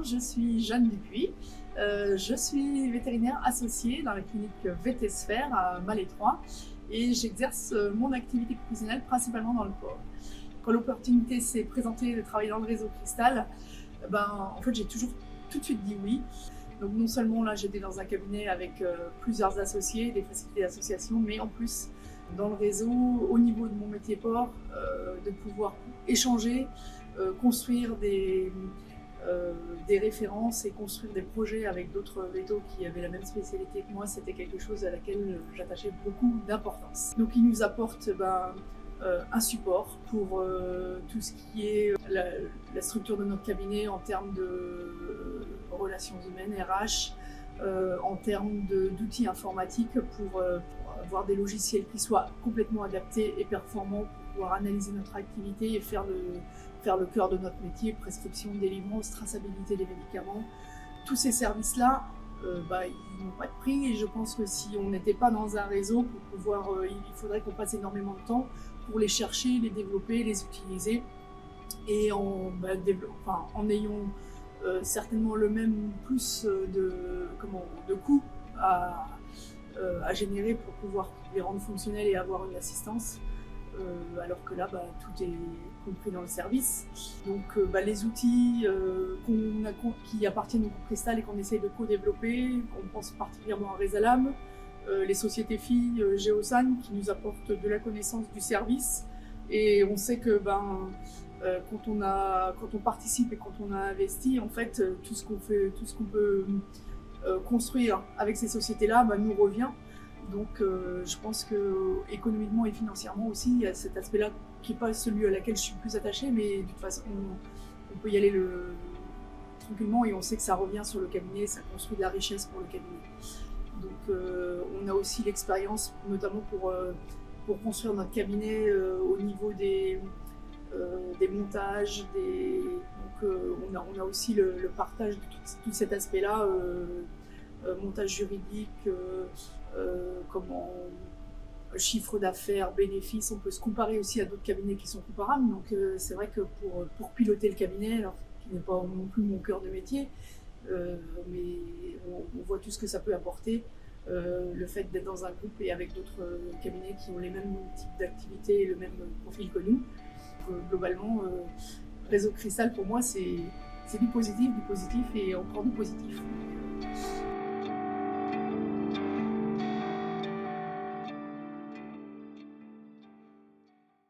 je suis Jeanne Dupuis. Je suis vétérinaire associée dans la clinique Vétésphère à Malétroit et j'exerce mon activité professionnelle principalement dans le porc. Quand l'opportunité s'est présentée de travailler dans le réseau Cristal, en fait j'ai toujours tout de suite dit oui. Donc non seulement là j'étais dans un cabinet avec plusieurs associés, des facilités d'association, mais en plus dans le réseau, au niveau de mon métier porc, de pouvoir échanger, construire des références et construire des projets avec d'autres vétos qui avaient la même spécialité que moi, c'était quelque chose à laquelle j'attachais beaucoup d'importance. Donc ils nous apportent un support pour tout ce qui est la structure de notre cabinet en termes de relations humaines, RH, en termes d'outils informatiques pour avoir des logiciels qui soient complètement adaptés et performants pour pouvoir analyser notre activité et faire le cœur de notre métier, prescription, délivrance, traçabilité des médicaments. Tous ces services-là, ils n'ont pas de prix et je pense que si on n'était pas dans un réseau, pour pouvoir, il faudrait qu'on passe énormément de temps pour les chercher, les développer, les utiliser et en ayant certainement le même plus de coûts à générer pour pouvoir les rendre fonctionnels et avoir une assistance. Alors que là, tout est compris dans le service. Donc les outils qui appartiennent au groupe Cristal et qu'on essaye de co-développer, on pense particulièrement à Resalam, les sociétés filles Geosan qui nous apportent de la connaissance du service. Et on sait que quand on participe et quand on a investi, en fait, tout ce qu'on peut construire avec ces sociétés-là nous revient. Donc je pense que économiquement et financièrement aussi, il y a cet aspect-là qui n'est pas celui à laquelle je suis le plus attachée, mais de toute façon, on peut y aller tranquillement et on sait que ça revient sur le cabinet, ça construit de la richesse pour le cabinet. Donc on a aussi l'expérience, notamment pour construire notre cabinet au niveau des montages, donc on a aussi le partage de tout cet aspect-là, montage juridique, chiffre d'affaires, bénéfices, on peut se comparer aussi à d'autres cabinets qui sont comparables. Donc c'est vrai que pour piloter le cabinet, alors qui n'est pas non plus mon cœur de métier, mais on voit tout ce que ça peut apporter, le fait d'être dans un groupe et avec d'autres cabinets qui ont les mêmes types d'activités et le même profil que nous. Globalement, Réseau Cristal pour moi c'est du positif et encore du positif.